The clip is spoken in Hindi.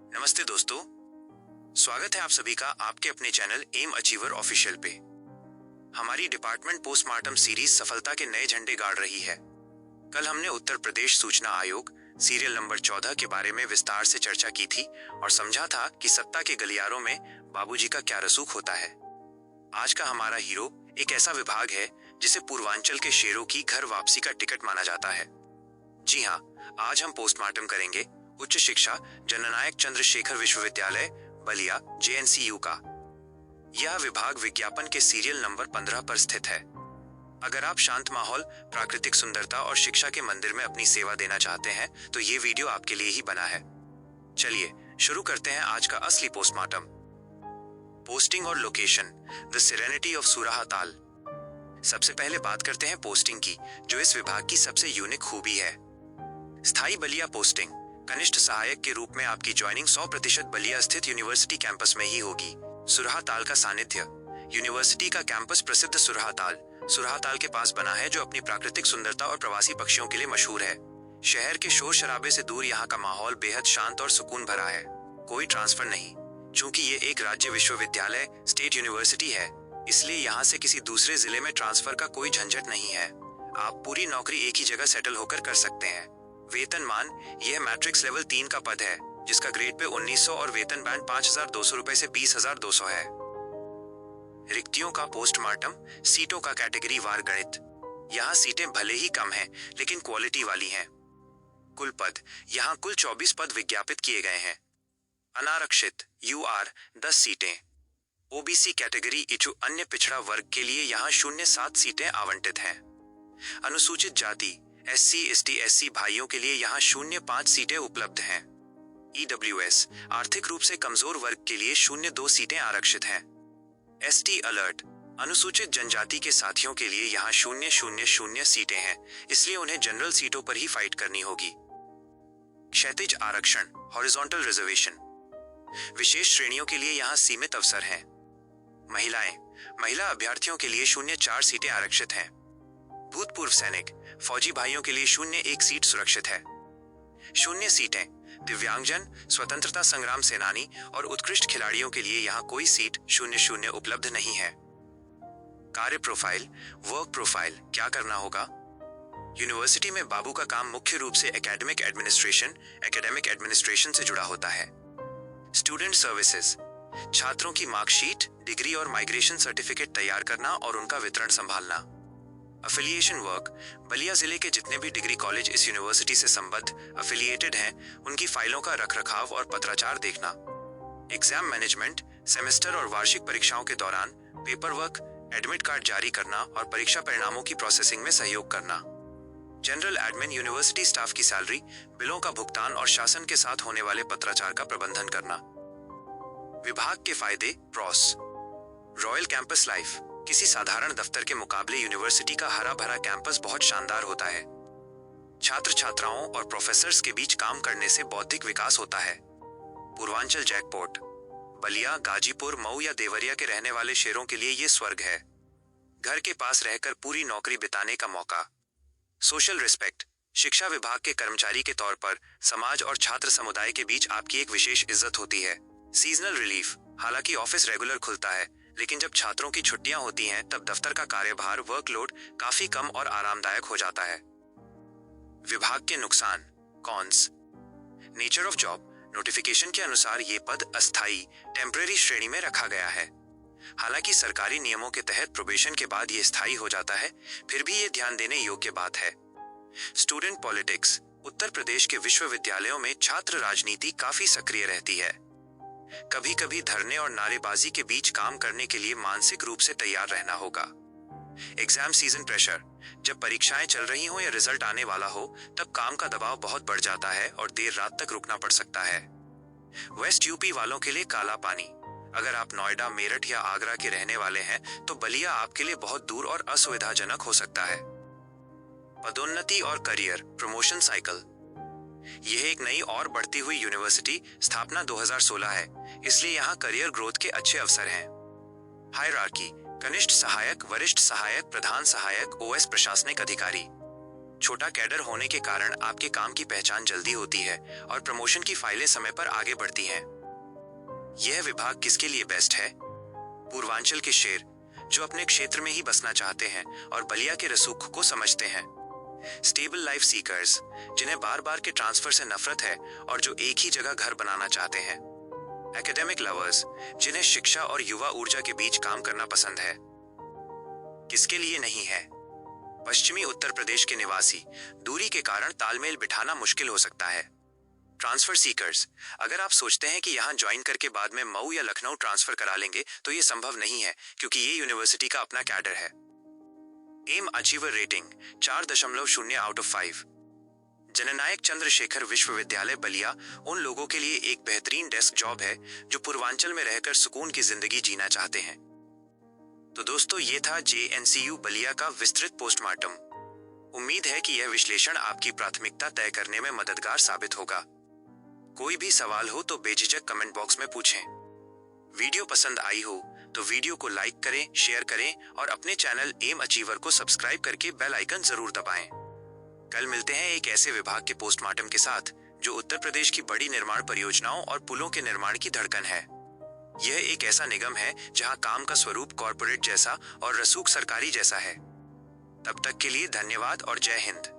नमस्ते दोस्तों, स्वागत है आप सभी का आपके अपने चैनल एम अचीवर ऑफिशियल पे। हमारी डिपार्टमेंट पोस्टमार्टम सीरीज सफलता के नए झंडे गाड़ रही है। कल हमने उत्तर प्रदेश सूचना आयोग सीरियल नंबर 14 के बारे में विस्तार से चर्चा की थी और समझा था कि सत्ता के गलियारों में बाबूजी का क्या रसूख होता है। आज का हमारा हीरो एक ऐसा विभाग है जिसे पूर्वांचल के शेरों की घर वापसी का टिकट माना जाता है। जी हाँ, आज हम पोस्टमार्टम करेंगे उच्च शिक्षा जननायक चंद्रशेखर विश्वविद्यालय बलिया JNCU का। यह विभाग विज्ञापन के सीरियल नंबर 15 पर स्थित है। अगर आप शांत माहौल, प्राकृतिक सुंदरता और शिक्षा के मंदिर में अपनी सेवा देना चाहते हैं तो ये वीडियो आपके लिए ही बना है। चलिए शुरू करते हैं आज का असली पोस्टमार्टम। पोस्टिंग और लोकेशन, द सेरेनिटी ऑफ सुराहा ताल। सबसे पहले बात करते हैं पोस्टिंग की, जो इस विभाग की सबसे यूनिक खूबी है। स्थायी बलिया पोस्टिंग। कनिष्ठ सहायक के रूप में आपकी ज्वाइनिंग 100% बलिया स्थित यूनिवर्सिटी कैंपस में ही होगी। सुराहा ताल का सानिध्य। यूनिवर्सिटी का कैंपस प्रसिद्ध सुराहा ताल के पास बना है, जो अपनी प्राकृतिक सुंदरता और प्रवासी पक्षियों के लिए मशहूर है। शहर के शोर शराबे से दूर यहाँ का माहौल बेहद शांत और सुकून भरा है। कोई ट्रांसफर नहीं, चूंकि ये एक राज्य विश्वविद्यालय स्टेट यूनिवर्सिटी है, इसलिए यहाँ से किसी दूसरे जिले में ट्रांसफर का कोई झंझट नहीं है। आप पूरी नौकरी एक ही जगह सेटल होकर कर सकते हैं। वेतनमान, यह मैट्रिक्स लेवल 3 का पद है, जिसका ग्रेड पे 1900 और वेतन बैंड 5200 रुपए से 20200 है। रिक्तियों का पोस्टमार्टम। सीटों का कैटेगरी वार गणित। यहाँ सीटें भले ही कम हैं, लेकिन क्वालिटी वाली हैं। कुल पद, यहाँ कुल 24 पद विज्ञापित किए गए हैं। अनारक्षित UR 10 सीटें। OBC कैटेगरी इचु अन्य पिछड़ा वर्ग के लिए यहाँ 07 सीटें आवंटित हैं। अनुसूचित जाति SC ST SC भाइयों के लिए यहाँ 05 सीटें उपलब्ध हैं। EWS आर्थिक रूप से कमजोर वर्ग के लिए 02 सीटें आरक्षित हैं। ST अलर्ट अनुसूचित जनजाति के साथियों के लिए यहाँ 000 सीटें हैं, इसलिए उन्हें जनरल सीटों पर ही फाइट करनी होगी। क्षैतिज आरक्षण हॉरिजॉन्टल रिजर्वेशन। विशेष श्रेणियों के लिए यहाँ सीमित अवसर हैं। महिला अभ्यर्थियों के लिए 04 सीटें आरक्षित हैं। भूतपूर्व सैनिक फौजी भाइयों के लिए 01 सीट सुरक्षित है। 0 सीटें दिव्यांगजन, स्वतंत्रता संग्राम सेनानी और उत्कृष्ट खिलाड़ियों के लिए यहाँ कोई सीट 00 उपलब्ध नहीं है। कार्य प्रोफाइल, वर्क प्रोफाइल, क्या करना होगा? यूनिवर्सिटी में बाबू का काम मुख्य रूप से एकेडमिक एडमिनिस्ट्रेशन से जुड़ा होता है। स्टूडेंट सर्विसेज, छात्रों की मार्कशीट, डिग्री और माइग्रेशन सर्टिफिकेट तैयार करना और उनका वितरण संभालना। अफिलिएशन वर्क, बलिया जिले के जितने भी डिग्री कॉलेज इस यूनिवर्सिटी से संबद्ध अफिलिएटेड हैं, उनकी फाइलों का रखरखाव और पत्राचार देखना। एग्जाम मैनेजमेंट, सेमेस्टर और वार्षिक परीक्षाओं के दौरान पेपर वर्क, एडमिट कार्ड जारी करना और परीक्षा परिणामों की प्रोसेसिंग में सहयोग करना। जनरल एडमिन, यूनिवर्सिटी स्टाफ की सैलरी, बिलों का भुगतान और शासन के साथ होने वाले पत्राचार का प्रबंधन करना। विभाग के फायदे, प्रॉस। रॉयल कैंपस लाइफ, किसी साधारण दफ्तर के मुकाबले यूनिवर्सिटी का हरा भरा कैंपस बहुत शानदार होता है। छात्र छात्राओं और प्रोफेसर्स के बीच काम करने से बौद्धिक विकास होता है। पूर्वांचल जैकपॉट, बलिया, गाजीपुर, मऊ या देवरिया के रहने वाले शेरों के लिए ये स्वर्ग है। घर के पास रहकर पूरी नौकरी बिताने का मौका। सोशल रिस्पेक्ट, शिक्षा विभाग के कर्मचारी के तौर पर समाज और छात्र समुदाय के बीच आपकी एक विशेष इज्जत होती है। सीजनल रिलीफ, हालांकि ऑफिस रेगुलर खुलता है, लेकिन जब छात्रों की छुट्टियां होती हैं तब दफ्तर का कार्यभार, वर्कलोड काफी कम और आरामदायक हो जाता है। विभाग के नुकसान, cons. Nature of job, notification के अनुसार ये पद अस्थायी टेम्परेरी श्रेणी में रखा गया है। हालांकि सरकारी नियमों के तहत प्रोबेशन के बाद ये स्थायी हो जाता है, फिर भी ये ध्यान देने योग्य बात है। स्टूडेंट पॉलिटिक्स, उत्तर प्रदेश के विश्वविद्यालयों में छात्र राजनीति काफी सक्रिय रहती है। कभी कभी धरने और नारेबाजी के बीच काम करने के लिए मानसिक रूप से तैयार रहना होगा। एग्जाम सीजन प्रेशर, जब परीक्षाएं चल रही हो या रिजल्ट आने वाला हो, तब काम का दबाव बहुत बढ़ जाता है और देर रात तक रुकना पड़ सकता है। वेस्ट यूपी वालों के लिए काला पानी। अगर आप नोएडा, मेरठ या आगरा के रहने वाले हैं तो बलिया आपके लिए बहुत दूर और असुविधाजनक हो सकता है। पदोन्नति और करियर प्रमोशन साइकिल, यह एक नई और बढ़ती हुई यूनिवर्सिटी, स्थापना 2016 है, इसलिए यहाँ करियर ग्रोथ के अच्छे अवसर हैं। हायरार्की, कनिष्ठ सहायक, वरिष्ठ सहायक, प्रधान सहायक, OS प्रशासनिक अधिकारी। छोटा कैडर होने के कारण आपके काम की पहचान जल्दी होती है और प्रमोशन की फाइलें समय पर आगे बढ़ती हैं। यह विभाग किसके लिए बेस्ट है? पूर्वांचल के शेर जो अपने क्षेत्र में ही बसना चाहते हैं और बलिया के रसूख को समझते हैं। स्टेबल लाइफ सीकर्स जिन्हें बार बार के ट्रांसफर से नफरत है और जो एक ही जगह घर बनाना चाहते हैं। एकेडमिक लवर्स जिन्हें शिक्षा और युवा ऊर्जा के बीच काम करना पसंद है। किसके लिए नहीं है? पश्चिमी उत्तर प्रदेश के निवासी दूरी के कारण तालमेल बिठाना मुश्किल हो सकता है। ट्रांसफर सीकर्स अगर आप सोचते हैं कि यहां ज्वाइन करके बाद में मऊ या लखनऊ ट्रांसफर करा लेंगे तो ये संभव नहीं है, क्योंकि ये यूनिवर्सिटी का अपना कैडर है। M achiever rating 4.0 out of 5। Jananayak Chandrashekhar विश्वविद्यालय बलिया उन लोगों के लिए एक बेहतरीन डेस्क जॉब है जो पूर्वांचल में रहकर सुकून की जिंदगी जीना चाहते हैं। तो दोस्तों, ये था JNCU बलिया का विस्तृत पोस्टमार्टम। उम्मीद है कि यह विश्लेषण आपकी प्राथमिकता तय करने में मददगार साबित होगा। कोई भी सवाल हो तो बेझिझक कमेंट बॉक्स में पूछें। वीडियो पसंद आई हो तो वीडियो को लाइक करें, शेयर करें और अपने चैनल एम अचीवर को सब्सक्राइब करके बेल आइकन जरूर दबाएं। कल मिलते हैं एक ऐसे विभाग के पोस्टमार्टम के साथ जो उत्तर प्रदेश की बड़ी निर्माण परियोजनाओं और पुलों के निर्माण की धड़कन है। यह एक ऐसा निगम है जहां काम का स्वरूप कॉर्पोरेट जैसा और रसूख सरकारी जैसा है। तब तक के लिए धन्यवाद और जय हिंद।